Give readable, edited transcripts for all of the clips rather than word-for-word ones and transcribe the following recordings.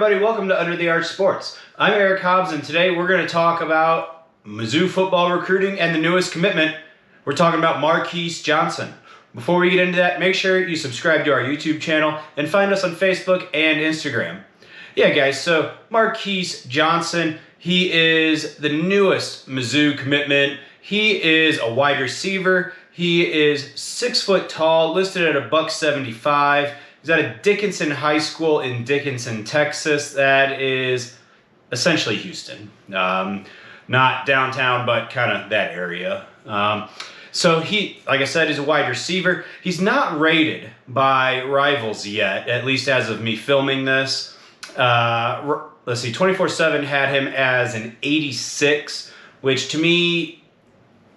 everybody, welcome to Under the Arch Sports. I'm Eric Hobbs, and today we're going to talk about Mizzou football recruiting and the newest commitment. We're talking about Marquis Johnson. Before we get into that, make sure you subscribe to our YouTube channel and find us on Facebook and Instagram. Yeah, guys, so Marquis Johnson, he is the newest Mizzou commitment. He is a wide receiver. He is 6 foot tall, listed at $175. He's at a Dickinson High School in Dickinson, Texas. That is essentially Houston. Not downtown, but kind of that area. So he, like I said, is a wide receiver. He's not rated by Rivals yet, at least as of me filming this. Let's see, 24/7 had him as an 86, which to me,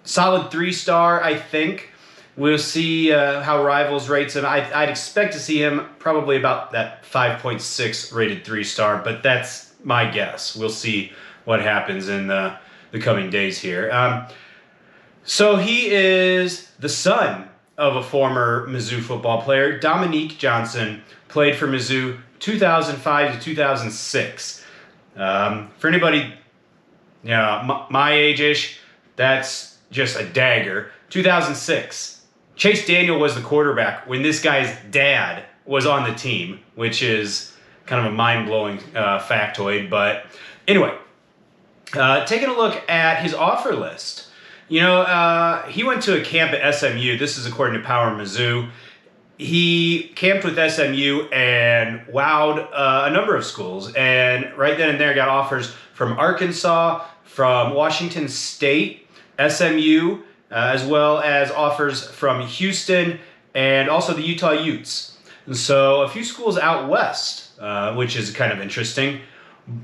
solid 3-star, I think. We'll see how Rivals rates him. I'd expect to see him probably about that 5.6 rated 3-star, but that's my guess. We'll see what happens in the coming days here. So he is the son of a former Mizzou football player. Dominique Johnson played for Mizzou 2005 to 2006. For anybody, my age-ish, that's just a dagger. 2006. Chase Daniel was the quarterback when this guy's dad was on the team, which is kind of a mind-blowing factoid. But anyway, taking a look at his offer list. He went to a camp at SMU. This is according to Power Mizzou. He camped with SMU and wowed a number of schools. And right then and there got offers from Arkansas, from Washington State, SMU, as well as offers from Houston and also the Utah Utes. And so a few schools out west, which is kind of interesting.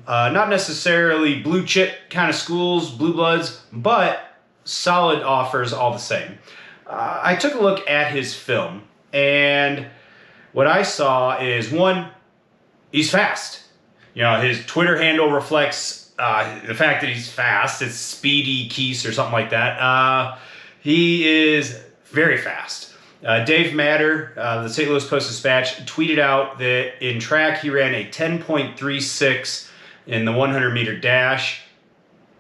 Not necessarily blue chip kind of schools, blue bloods, but solid offers all the same. I took a look at his film, and what I saw is, one, he's fast. His Twitter handle reflects the fact that he's fast. It's Speedy Keese or something like that. He is very fast. Dave Matter, the St. Louis Post-Dispatch, tweeted out that in track he ran a 10.36 in the 100-meter dash.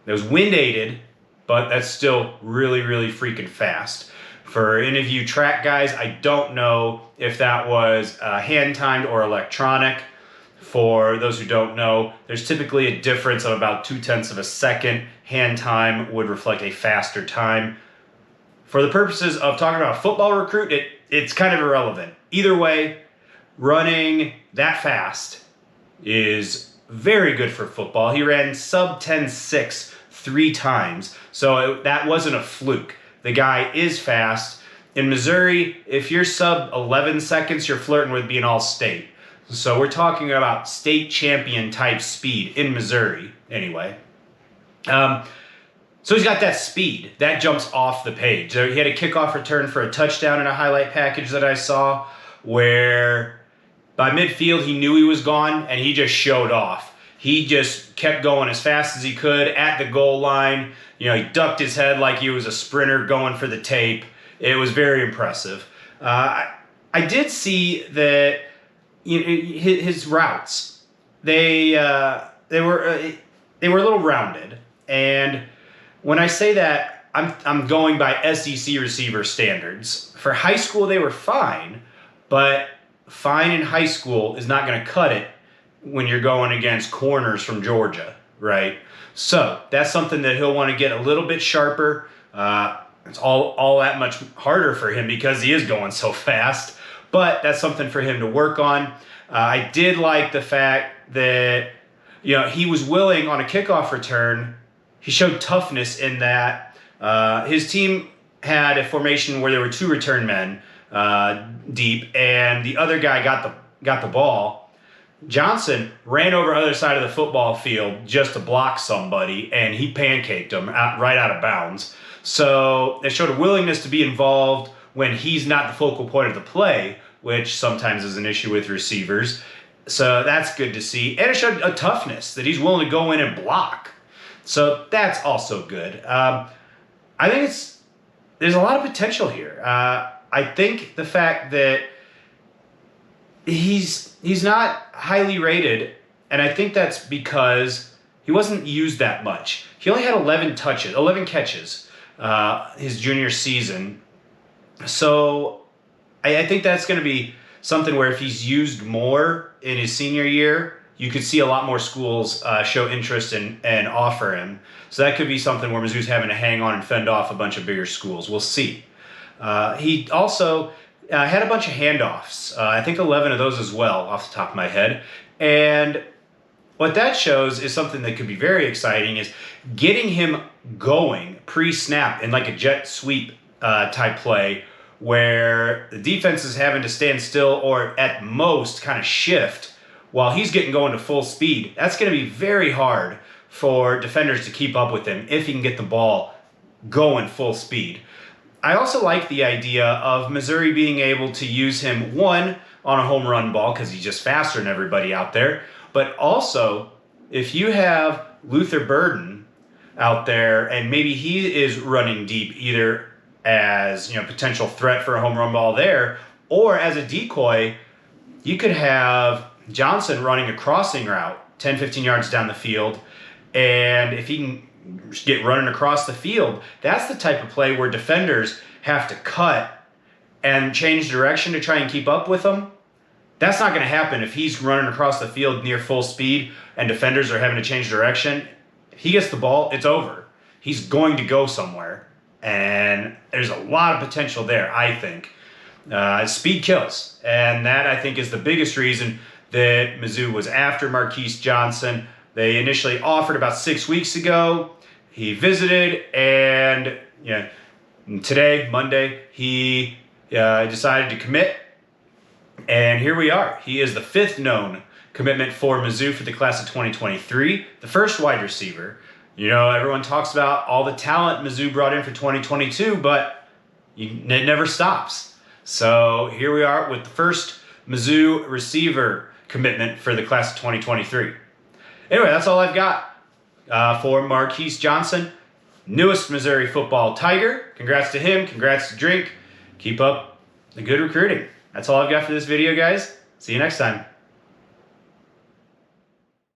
That was wind-aided, but that's still really, really freaking fast. For any of you track guys, I don't know if that was hand-timed or electronic. For those who don't know, there's typically a difference of about 0.2 of a second. Hand time would reflect a faster time. For the purposes of talking about a football recruit, it's kind of irrelevant. Either way, running that fast is very good for football. He ran sub 10.6 3 times, so that wasn't a fluke. The guy is fast. In Missouri, if you're sub 11 seconds, you're flirting with being all state. So we're talking about state champion type speed in Missouri, anyway. So he's got that speed. That jumps off the page. So he had a kickoff return for a touchdown in a highlight package that I saw where by midfield he knew he was gone and he just showed off. He just kept going as fast as he could at the goal line. He ducked his head like he was a sprinter going for the tape. It was very impressive. I did see that his routes, they were a little rounded, and when I say that, I'm going by SEC receiver standards. For high school, they were fine, but fine in high school is not going to cut it when you're going against corners from Georgia, right? So that's something that he'll want to get a little bit sharper. It's all that much harder for him because he is going so fast, but that's something for him to work on. I did like the fact that he was willing on a kickoff return. He showed toughness in that his team had a formation where there were 2 return men deep, and the other guy got the ball. Johnson ran over the other side of the football field just to block somebody, and he pancaked him right out of bounds. So it showed a willingness to be involved when he's not the focal point of the play, which sometimes is an issue with receivers. So that's good to see. And it showed a toughness that he's willing to go in and block. So that's also good. I think there's a lot of potential here. I think the fact that he's not highly rated And I think that's because he wasn't used that much. He only had 11 catches his junior season. So I think that's going to be something where if he's used more in his senior year, you could see a lot more schools show interest and offer him. So that could be something where Mizzou's having to hang on and fend off a bunch of bigger schools. We'll see. He also had a bunch of handoffs. I think 11 of those as well, off the top of my head. And what that shows is something that could be very exciting is getting him going pre-snap in like a jet sweep type play where the defense is having to stand still or at most kind of shift while he's getting going to full speed. That's going to be very hard for defenders to keep up with him if he can get the ball going full speed. I also like the idea of Missouri being able to use him, one, on a home run ball because he's just faster than everybody out there, but also if you have Luther Burden out there and maybe he is running deep either as potential threat for a home run ball there or as a decoy, you could have Johnson running a crossing route 10-15 yards down the field, and if he can get running across the field, that's the type of play where defenders have to cut and change direction to try and keep up with him. That's not going to happen if he's running across the field near full speed and defenders are having to change direction. If he gets the ball, it's over. He's going to go somewhere, and there's a lot of potential there, I think. Speed kills, and that, I think, is the biggest reason that Mizzou was after Marquis Johnson. They initially offered about 6 weeks ago. He visited, and today, Monday, he decided to commit. And here we are. He is the 5th known commitment for Mizzou for the class of 2023, the first wide receiver. Everyone talks about all the talent Mizzou brought in for 2022, but it never stops. So here we are with the first Mizzou receiver commitment for the class of 2023. Anyway, that's all I've got for Marquis Johnson, newest Missouri football Tiger. Congrats to him. Congrats to Drink. Keep up the good recruiting. That's all I've got for this video, guys. See you next time.